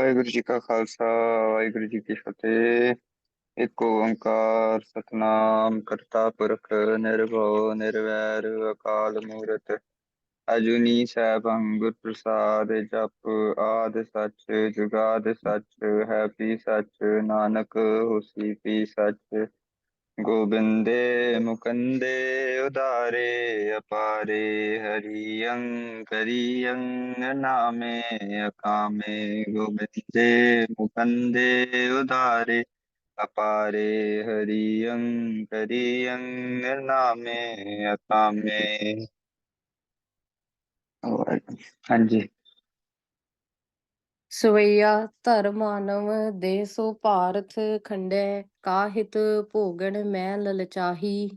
ਵਾਹਿਗੁਰੂ ਜੀ ਕਾ ਖਾਲਸਾ ਵਾਹਿਗੁਰੂ ਜੀ ਕੀ ਫਤਿਹ। ਇੱਕ ਓੰਕਾਰ ਸਤਨਾਮ ਕਰਤਾ ਪੁਰਖ ਨਿਰਭਉ ਨਿਰਵੈਰ ਅਕਾਲ ਮੂਰਤ ਅਜੂਨੀ ਸੈਭੰ ਗੁਰ ਪ੍ਰਸਾਦ ਜਪ ਆਦਿ ਸੱਚ ਜੁਗਾਦਿ ਸੱਚ ਹੈ ਵੀ ਸੱਚ ਨਾਨਕ ਹੋਸੀ ਵੀ ਸੱਚ ਗੋਬਿੰਦੇ ਮੁਕੰਦੇ ਉਦਾਰੇ ਅਪਾਰੇ ਹਰੀਅੰ ਕਰੀਅੰ ਨਾਮੇ ਅਕਾਮੇ ਗੋਬਿੰਦੇ ਮੁਕੰਦੇ ਉਦਾਰੇ ਅਪਾਰੇ ਹਰੀਅੰ ਕਰੀਅੰ ਨਾਮੇ ਅਕਾਮੇ। हाँ जी। ਸਵਈਆ ਧਰ ਮਾਨਵ ਦੇਹ ਸੋ ਭਾਰਤ ਖੰਡੈ ਕਾਹਿਤ ਭੋਗਣ ਮੈਂ ਲਲਚਾਹੀ।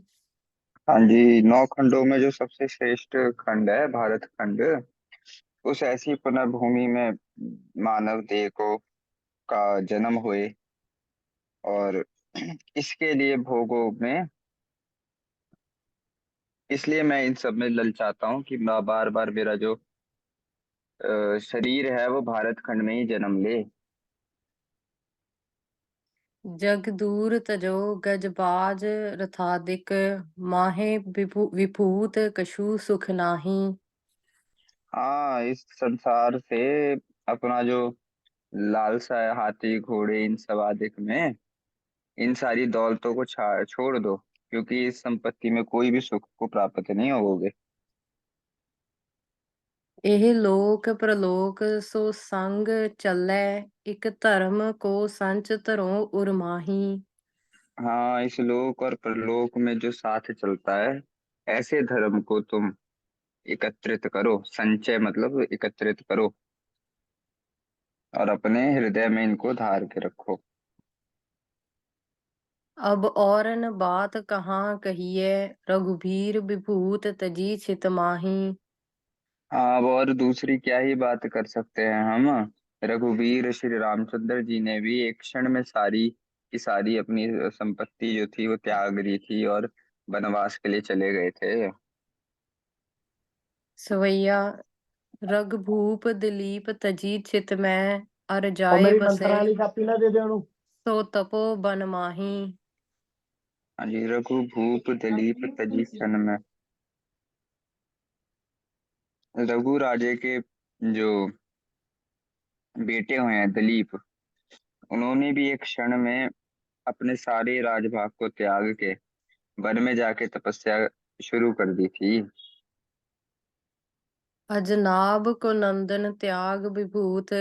हाँ जी, 9 खंडों में जो सबसे श्रेष्ठ खंड है भारत खंड, उस ऐसी पुनर्भूमि में मानव देह को का जन्म हुए और इसके लिए भोगों में, इसलिए मैं इन सब में ललचाता हूँ कि बार बार मेरा जो शरीर है वो भारत खंड में ही जन्म ले। जग दूर तजो गजबाज रथादिक माहे विभूत कछु सुख नाही। हाँ, इस संसार से अपना जो लालसा है, हाथी घोड़े इन सब आदिक में, इन सारी दौलतों को छोड़ दो, क्योंकि इस संपत्ति में कोई भी सुख को प्राप्त नहीं होगे। ਇਹ ਲੋਕ ਪ੍ਰਲੋਕ ਸੋ ਸੰਗ ਚੱਲੈ ਇਕ ਧਰਮ ਕੋ ਸੰਚ ਧਰੋਂ ਉਰਮਾਹੀ। हाँ, इस लोक और परलोक में जो साथ चलता है, ऐसे धर्म को तुम एकत्रित करो। संचय मतलब एकत्रित करो और अपने हृदय में इनको धार के रखो। अब और न बात कहाँ कहिए रघुबीर विभूत तजी छित माही। हाँ, अब और दूसरी क्या ही बात कर सकते हैं हम। रघुवीर श्री रामचंद्र जी ने भी एक क्षण में सारी की सारी अपनी संपत्ति जो थी वो त्याग दी थी और वनवास के लिए चले गए थे। सवैया रघुभूप दिलीप तजी छित मैं अर और जाए मेरी बसे मंत्रा वाली कापी ना दे दे उन्होंने। सो तपो बन माही। हाँ जी, रघु भूप दिलीप तजी सन में। रघु राजे के जो बेटे हुए हैं दिलीप, उन्होंने भी एक क्षण में अपने सारे राजभाग को त्याग के वन में जाके तपस्या शुरू कर दी थी। अजनाब को नंदन त्याग विभूत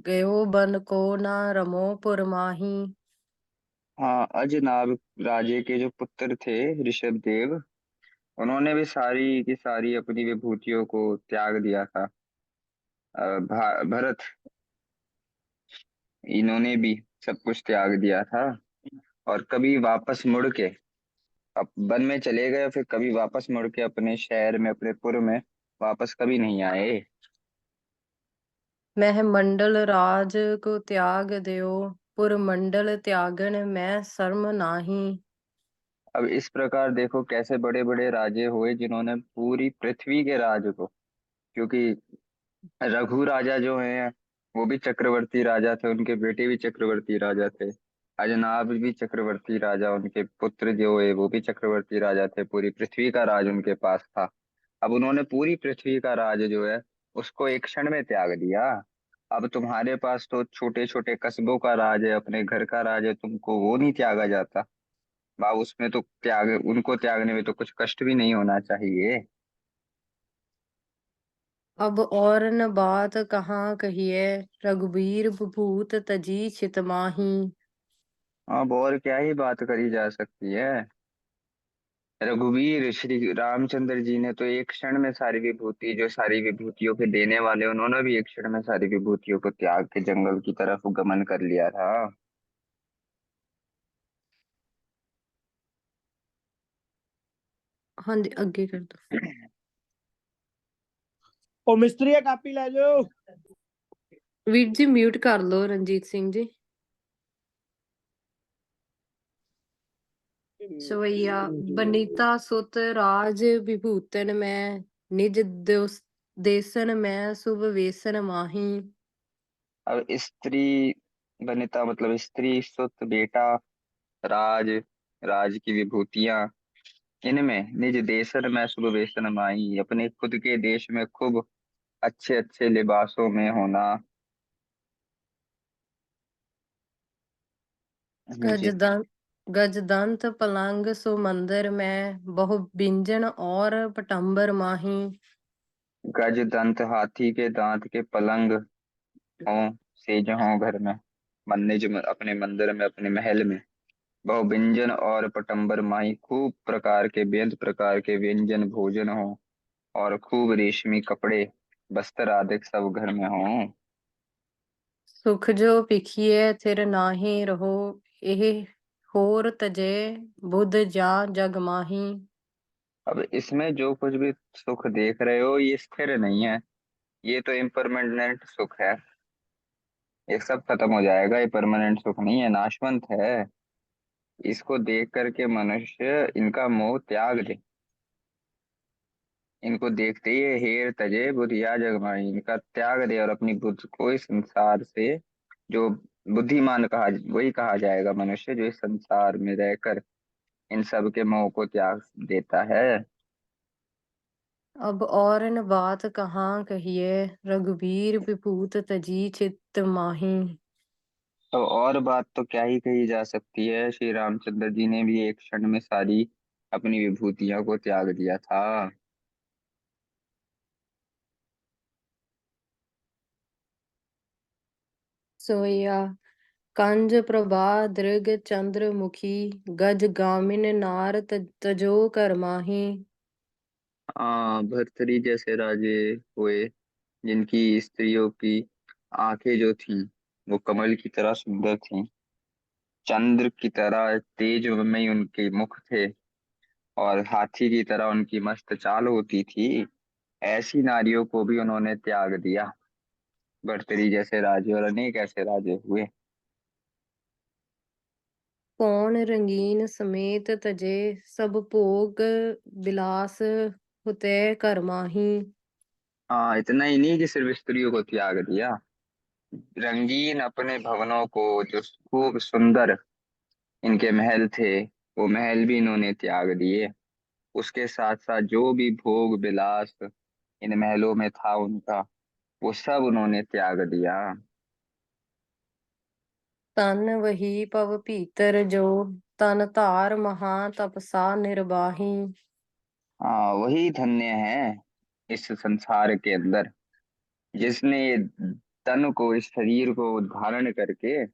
गयो बन को ना रमो पुर माही। हाँ, अजनाब राजे के जो पुत्र थे ऋषभ देव, उन्होंने भी सारी की सारी अपनी विभूतियों को त्याग दिया था। भरत, इन्होंने भी सब कुछ त्याग दिया था और कभी वापस मुड़ के अब वन में चले गए, फिर कभी वापस मुड़ के अपने शहर में, अपने पुर में वापस कभी नहीं आए। मह मंडल राज को त्याग दयो पुर मंडल त्यागन मैं शर्म नाही। अब इस प्रकार देखो कैसे बड़े बड़े राजे हुए जिन्होंने पूरी पृथ्वी के राज को, क्योंकि रघु राजा जो हैं वो भी चक्रवर्ती राजा थे, उनके बेटे भी चक्रवर्ती राजा थे। अजनाब भी चक्रवर्ती राजा, उनके पुत्र जो है वो भी चक्रवर्ती राजा थे। पूरी पृथ्वी का राज उनके पास था। अब उन्होंने पूरी पृथ्वी का राज जो है उसको एक क्षण में त्याग दिया। अब तुम्हारे पास तो छोटे छोटे कस्बों का राज है, अपने घर का राज है, तुमको वो नहीं त्यागा जाता? बाब, उसमें तो त्याग, उनको त्यागने में तो कुछ कष्ट भी नहीं होना चाहिए। अब और न बात कहाँ कहिए रघुबीर विभूत तजी छित माही। अब और क्या ही बात करी जा सकती है। रघुवीर श्री रामचंद्र जी ने तो एक क्षण में सारी विभूति, जो सारी विभूतियों के देने वाले, उन्होंने भी एक क्षण में सारी विभूतियों को त्याग के जंगल की तरफ गमन कर लिया था। हाँ जी अगे कर दो। ओ मिस्त्री है कापी ले जाओ। वीर जी म्यूट कर लो रणजीत सिंह जी। सवैया बनीता सुत राज विभूतन में निज देसन में शुभ वेसन माही। अब स्त्री वनिता मतलब स्त्री सुत बेटा राज, राज की विभूतियां, इनमें निज देशन में शुभ वेशन माई, अपने खुद के देश में खूब अच्छे अच्छे लिबासों में होना। जी। गजदंत गजदंत पलंग सो मंदिर में बहु बिंजन और पटंबर माही। गज दंत हाथी के दांत के पलंग हों, सेज हों घर में, मन निज अपने मंदिर में अपने महल में। बहु व्यंजन और पटंबर माही, खूब प्रकार के बेंत प्रकार के व्यंजन भोजन हो, और खूब रेशमी कपड़े वस्त्र आदि सब घर में हों। सुख जो पिखिए थिर नाहि रहो, एह होर तजे बुध जा जग माही। अब इसमें जो कुछ भी सुख देख रहे हो ये स्थिर नहीं है, ये तो इम्परमानेंट सुख है। ये सब खत्म हो जाएगा, ये परमानेंट सुख नहीं है, नाशवंत है। इसको देख करके मनुष्य इनका मोह त्याग दे। इनको देखते ही हेर तजे बुधिया जगमाई, इनका त्याग दे और अपनी बुद्ध को इस संसार से, जो बुद्धिमान कहा वही कहा जाएगा मनुष्य जो इस संसार में रहकर इन सब के मोह को त्याग देता है। अब और न बात कहाँ कहिए, रघुबीर विभूत तजी चित्त माही। तो और बात तो क्या ही कही जा सकती है, श्री रामचंद्र जी ने भी एक क्षण में सारी अपनी विभूतियों को त्याग दिया था। सोया कंज प्रभा दृग चंद्रमुखी, गज गामिन नार तजो कर माही। भर्तरी जैसे राजे हुए, जिनकी स्त्रियों की आंखें जो थीं वो कमल की तरह सुंदर थीं, चंद्र की तरह तेजमय उनके मुख थे, और हाथी की तरह उनकी मस्त चाल होती थी। ऐसी नारियों को भी उन्होंने त्याग दिया। भर्तरी जैसे राजे और अनेक ऐसे राजे हुए। कौन रंगीन समेत तजे, सब भोग बिलास हुते कर माही। इतना ही नहीं कि सिर्फ स्त्रियों को त्याग दिया, रंगीन अपने भवनों को, जो खूब सुंदर इनके महल थे वो महल भी इन्होंने त्याग दिए। उसके साथ साथ जो भी भोग विलास इन महलों में था उनका, वो सब उन्होंने त्याग दिया। तन वही पव पीतर जो, तन धार महा तपसा निर्बाही। हाँ, वही धन्य है इस संसार के अंदर, जिसने ये तन को, इस शरीर को धारण करके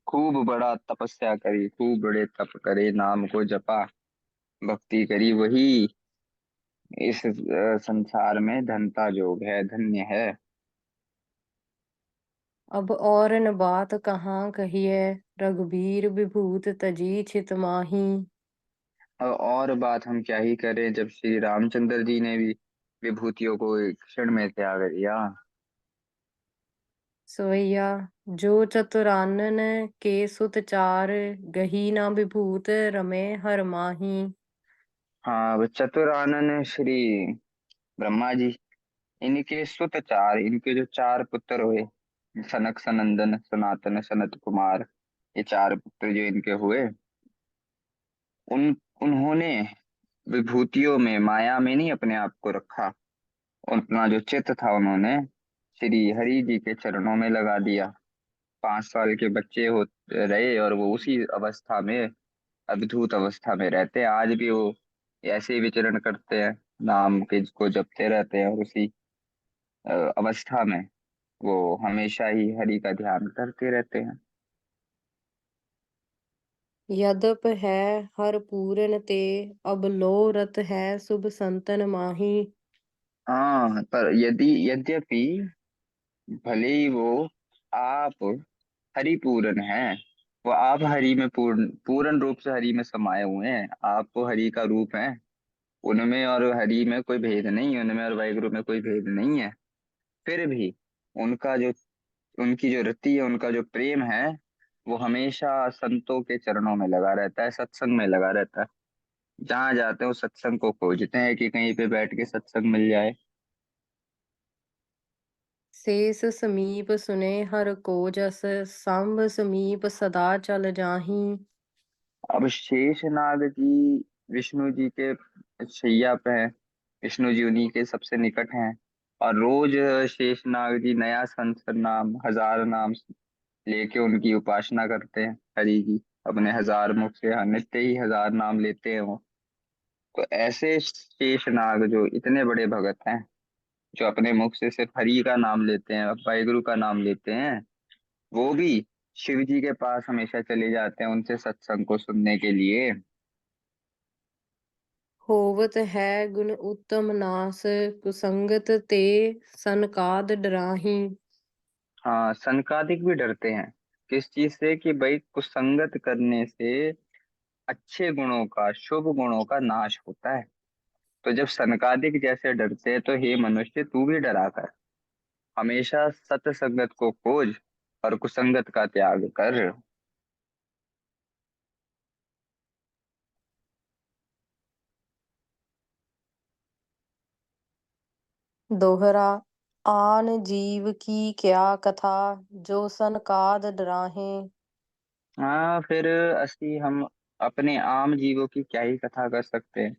खूब बड़ा तपस्या करी, खूब बड़े तप करे, नाम को जपा, भक्ति करी, वही इस संसार में धनता जोग है, धन्य है। अब और न बात कहाँ कहिए, रघुबीर विभूत तजी छित माही। और बात हम क्या ही करें जब श्री रामचंद्र जी ने भी विभूतियों को एक क्षण में त्याग दिया। सोया जो चतुरानन के सुत चार, गही ना विभूत रमे हर माही। हाँ, वो चतुरानन श्री ब्रह्मा जी, इनके सुत चार, इनके जो चार पुत्र हुए, सनक सनंदन सनातन सनत कुमार, ये चार पुत्र जो इनके हुए, उन उन्होंने विभूतियों में, माया में नहीं अपने आप को रखा। अपना जो चित्त था उन्होंने श्री हरि जी के चरणों में लगा दिया। 5 साल के बच्चे हो रहे और वो उसी अवस्था में, अद्भुत अवस्था में रहते हैं आज भी वो, ऐसे ही विचरण करते हैं, नाम के को जपते रहते हैं, और उसी अवस्था में वो हमेशा ही हरि का ध्यान करते रहते हैं। यद्यप है हर पूरन ते, अब लो रत है शुभ संतन माही। हाँ, पर यद्यपि भले ही वो आप हरिपूर्ण हैं, वो आप हरि में पूर्ण पूर्ण रूप से हरि में समाये हुए हैं, आप तो हरि का रूप हैं। उनमें और हरि में कोई भेद नहीं है, उनमें और वाहिगुरु में कोई भेद नहीं है। फिर भी उनका जो, उनकी जो रति है, उनका जो प्रेम है, वो हमेशा संतों के चरणों में लगा रहता है, सत्संग में लगा रहता है। जहाँ जाते हैं वो सत्संग को खोजते हैं कि कहीं पे बैठ के सत्संग मिल जाए। शेष समीप सुने हर को जस, सांब समीप सदा चल जाही। अब शेषनाग जी विष्णु जी के शैया पे हैं। विष्णु जी उन्हीं के सबसे निकट हैं। और रोज शेषनाग जी नया संवत्सर नाम, हजार नाम लेके उनकी उपासना करते हैं हरि की। अपने हजार मुख से नित्य ही हजार नाम लेते हैं वो। तो ऐसे शेषनाग जो इतने बड़े भगत हैं, जो अपने मुख से सिर्फ हरि का नाम लेते हैं, वाहिगुरु का नाम लेते हैं, वो भी शिव जी के पास हमेशा चले जाते हैं उनसे सत्संग को सुनने के लिए। होवत है गुण उत्तम नास, कुसंगत ते सनकाद डराही। हाँ, सनकादिक भी डरते हैं। किस चीज से? कि भाई कुसंगत करने से अच्छे गुणों का, शुभ गुणों का नाश होता है। तो जब सनकादिक जैसे डरते हैं, तो हे मनुष्य तू भी डरा कर। हमेशा सत्संगत को खोज और कुसंगत का त्याग कर। दोहरा। आन जीव की क्या कथा, जो सनकाद डराहे। हाँ, फिर असली हम अपने आम जीवों की क्या ही कथा कर सकते हैं,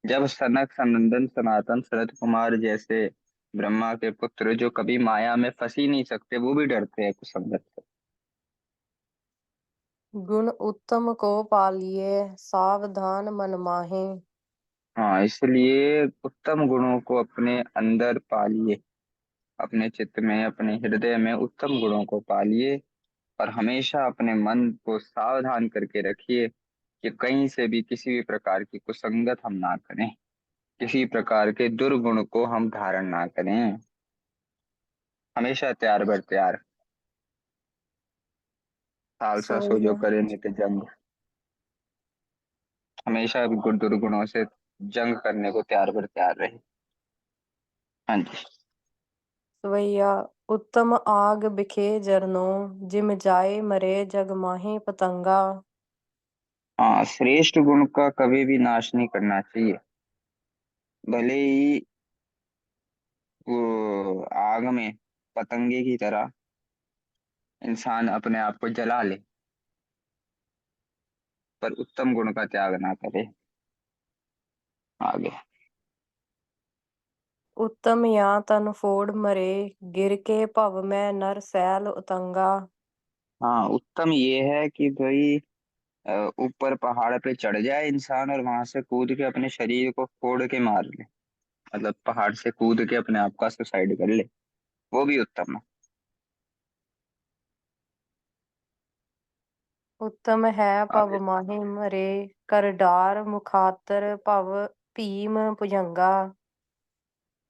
जब सनक, सनंदन, सनातन, शरद कुमार जैसे ब्रह्मा के पुत्र, जो कभी माया में फंस ही नहीं सकते, वो भी डरते हैं कुसंगत से। गुण उत्तम को पालिए, सावधान मन माहे। हाँ, इसलिए उत्तम गुणों को अपने अंदर पालिए। अपने चित्त में, अपने हृदय में उत्तम गुणों को पालिए। और हमेशा अपने मन को सावधान करके रखिए कि कहीं से भी किसी भी प्रकार की कुसंगत हम ना करें, किसी प्रकार के दुर्गुण को हम धारण ना करें। हमेशा तैयार बर तैयार, खालसा सो जो सोया करे नित जंग। हमेशा दुर्गुणों से जंग करने को तैयार बर तैयार रहे। हाँ जी। सवैया। उत्तम आग बिखे जरनो, जिम जाए मरे जग माहे पतंगा। हाँ, श्रेष्ठ गुण का कभी भी नाश नहीं करना चाहिए। भले ही वो आग में पतंगे की तरह इंसान अपने आप को जला ले, पर उत्तम गुण का त्याग ना करे। आगे। उत्तम या तन फोड़ मरे, गिर के भव में नर सैल उतंगा। हाँ, उत्तम ये है कि भाई ऊपर पहाड़ पे चढ़ जाए इंसान और वहां से कूद के अपने शरीर को फोड़ के मार ले। मतलब पहाड़ से कूद के अपने आप का सुसाइड कर ले, वो भी उत्तम है। उत्तम है भव आगे। माहे मरे, कर डार मुखातर भव भीम भुजंगा।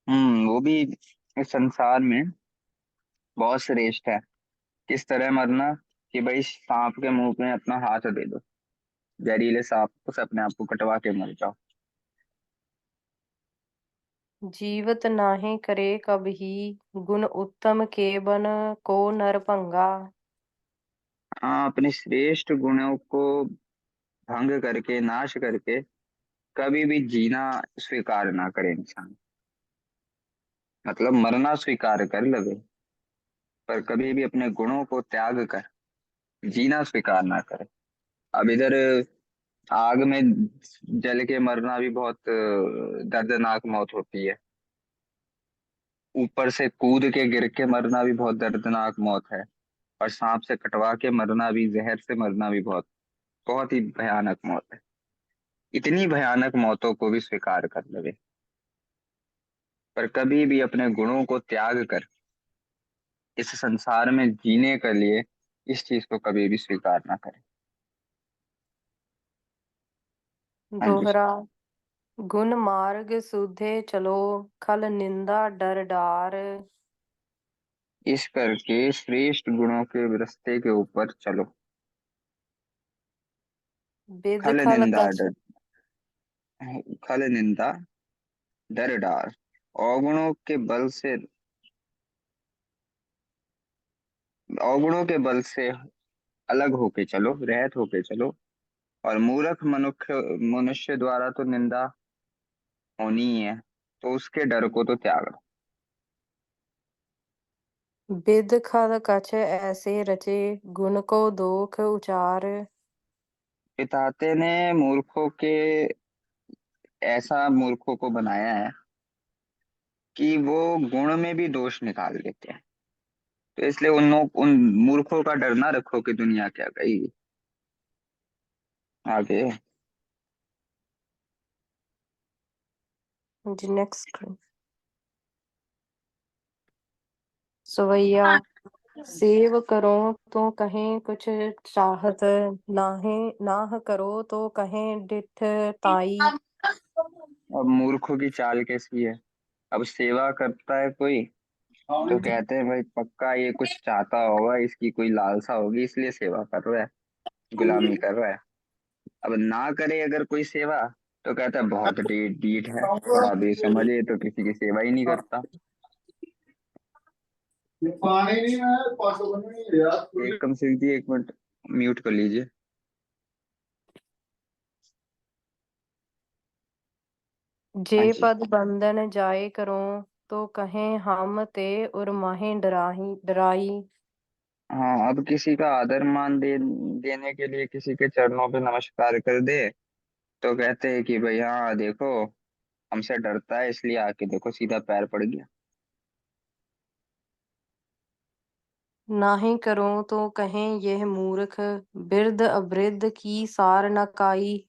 वो भी इस संसार में बहुत श्रेष्ठ है। किस तरह मरना? कि भाई सांप के मुंह में अपना हाथ दे दो, जहरीले सांप को, से अपने आप को कटवा के मर जाओ। जीवत नाहि करे कबही, गुण उत्तम के बन को नर भंगा। हाँ, अपने श्रेष्ठ गुणों को भंग करके, नाश करके कभी भी जीना स्वीकार ना करे इंसान। मतलब मरना स्वीकार कर लगे, पर कभी भी अपने गुणों को त्याग कर जीना स्वीकार ना करे। अब इधर आग में जल के मरना भी बहुत दर्दनाक मौत होती है। ऊपर से कूद के गिर के मरना भी बहुत दर्दनाक मौत है। और सांप से कटवा के मरना भी, जहर से मरना भी बहुत बहुत ही भयानक मौत है। इतनी भयानक मौतों को भी स्वीकार कर लगे, पर कभी भी अपने गुणों को त्याग कर इस संसार में जीने के लिए इस चीज को कभी भी स्वीकार ना करें। हाँ जी। दोहरा। गुण मार्ग सुधे चलो, खल निंदा डर डार। इस करके श्रेष्ठ गुणों के रास्ते के ऊपर चलो। विद खल खल निंदा कछ। डर, खल निंदा डर डार। अवगुणों के बल से, अवगुणों के बल से अलग होके चलो, रहित होके चलो। और मूर्ख मनुष्य, मनुष्य द्वारा तो निंदा होनी ही है, तो उसके डर को तो त्याग दो। बिद खल कछ ऐसे रचे गुण को दोख उचार। पिताते ने मूर्खों के ऐसा मूर्खों को बनाया है कि वो गुण में भी दोष निकाल देते हैं। तो इसलिए उन मूर्खों का डर ना रखो कि दुनिया क्या कहेगी आगे। जी नेक्स्ट। सवैया सेव करो तो कहें कुछ चाहत, नाहे नाह करो तो कहें डिठ ताई। अब मूर्खों की चाल कैसी है। अब सेवा करता है कोई तो कहते हैं भाई पक्का ये कुछ चाहता होगा, इसकी कोई लालसा होगी इसलिए सेवा कर रहा है, गुलामी कर रहा है। अब ना करे अगर कोई सेवा तो कहता है बहुत ढीठ है, बड़ा बेसमझ है, ये तो किसी की सेवा ही नहीं करता। पानी नहीं मैं पासो बनी यार। एक कम सिंह जी, एक मिनट म्यूट कर लीजिए। जे हाँ जी। पद बंधन जाए करो तो कहें हम ते उर माहे डराही डराई। हाँ, अब किसी का आदर मान देने के लिए किसी के चरणों पे नमस्कार कर दे तो कहते हैं कि भाई हाँ देखो, हमसे डरता है इसलिए आके देखो सीधा पैर पड़ गया। नाहीं करो तो कहें यह मूर्ख, बिरध अवृद्ध की सार न काई।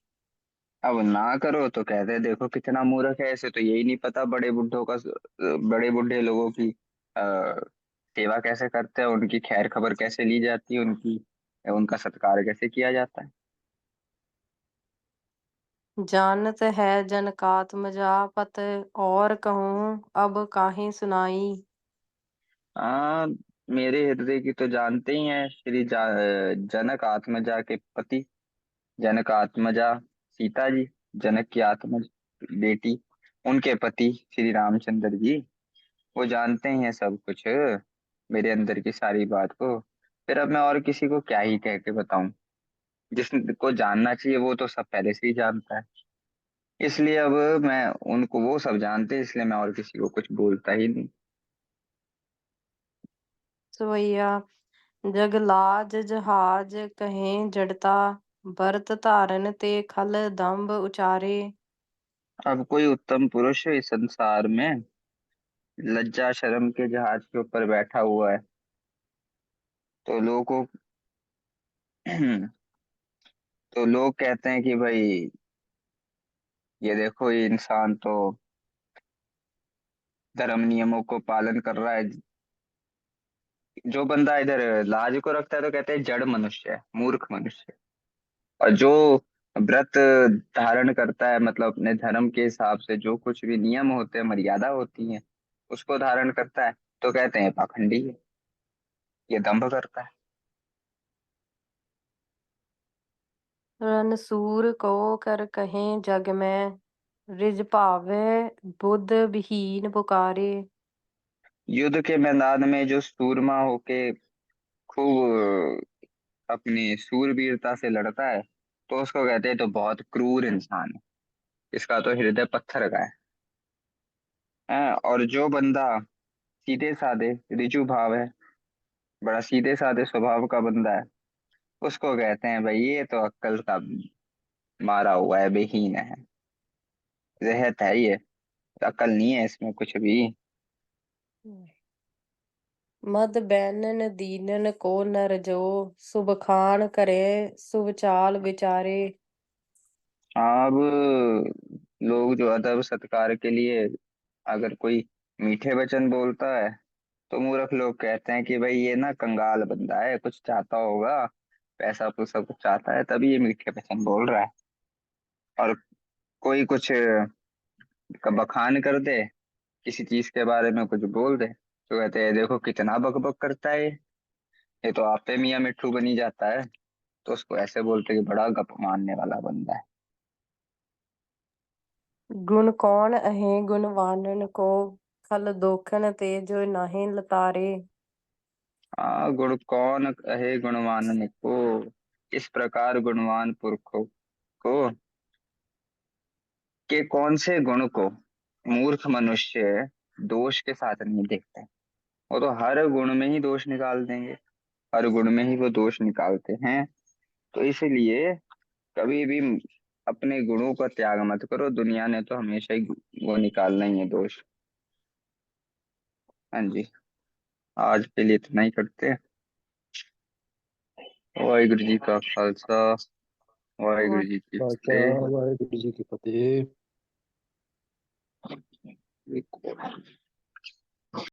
अब ना करो तो कहते हैं देखो कितना मूर्ख है, ऐसे तो यही नहीं पता बड़े बुड्ढों का, बड़े बुड्ढे लोगों की सेवा कैसे करते हैं, उनकी खैर खबर कैसे ली जाती है, उनकी उनका सत्कार कैसे किया जाता है। जानत है जनकात्म जापत, और कहूँ अब काहे सुनाई। हाँ, मेरे हृदय की तो जानते ही हैं श्री जनक आत्मजा के पति, जनक आत्मजा सीता जी, जनक की आत्मज बेटी, उनके पति श्री रामचंद्र जी, वो जानते ही हैं सब कुछ, मेरे अंदर की सारी बात को। फिर अब मैं और किसी को क्या ही कह के बताऊं। जिसको जानना चाहिए वो तो सब पहले से ही जानता है। इसलिए अब मैं, उनको वो सब जानते हैं इसलिए मैं और किसी को कुछ बोलता ही नहीं। सवैया जग लाज जहाज कहें जड़ता, भरत धारन ते खल दंभ उचारे। अब कोई उत्तम पुरुष इस संसार में लज्जा शर्म के जहाज के ऊपर बैठा हुआ है तो लोगों तो लोग कहते हैं कि भाई ये देखो ये इंसान तो धर्म नियमों को पालन कर रहा है। जो बंदा इधर लाज को रखता है तो कहते हैं जड़ मनुष्य है, मूर्ख मनुष्य है। और जो व्रत धारण करता है, मतलब अपने धर्म के हिसाब से जो कुछ भी नियम होते हैं, मर्यादा होती है, उसको धारण करता है तो कहते हैं पाखंडी है, ये दंभ करता है। रनसूर को कर कहें जग में, रिज भावे बुद्ध विहीन पुकारे। युद्ध के मैदान में जो सूरमा होके खूब अपनी सूरवीरता से लड़ता है तो उसको कहते हैं तो बहुत क्रूर इंसान है, इसका तो हृदय पत्थर का है। और जो बंदा सीधे साधे ऋजु भाव है, बड़ा सीधे साधे स्वभाव का बंदा है, उसको कहते हैं भाई ये तो अक्कल का मारा हुआ है, बेहीन है, रहत है ये, अक्ल नहीं है इसमें कुछ भी। मद बैनन दीनन को नर जो, शुभ खान करे शुभ चाल विचारे। अब लोग जो अदब सत्कार के लिए अगर कोई मीठे वचन बोलता है तो मूर्ख लोग कहते हैं कि भाई ये ना कंगाल बंदा है, कुछ चाहता होगा, पैसा पुसा कुछ चाहता है तभी ये मीठे वचन बोल रहा है। और कोई कुछ का बखान कर दे, किसी चीज के बारे में कुछ बोल दे तो कहते हैं देखो कितना बकबक करता है ये तो आपे मियाँ मिट्ठू बनी जाता है। तो उसको ऐसे बोलते हैं कि बड़ा गप मारने वाला बंदा है। गुण कौन अहे गुणवानन को, खल दोखन ते जो नाहि लतारे। गुण कौन कहे गुणवान को, इस प्रकार गुणवान पुरखों को के कौन से गुण को मूर्ख मनुष्य दोष के साथ नहीं देखते। वो तो हर गुण में ही दोष निकाल देंगे, हर गुण में ही वो दोष निकालते हैं। तो इसीलिए कभी भी अपने गुणों का त्याग मत करो, दुनिया ने तो हमेशा ही वो निकालना ही है दोष। हाँ जी, आज के लिए इतना ही करते हैं। वाहिगुरु जी का खालसा, वाहिगुरु जी की चाचा फतेह। वाहेगुरु जी की फतेह।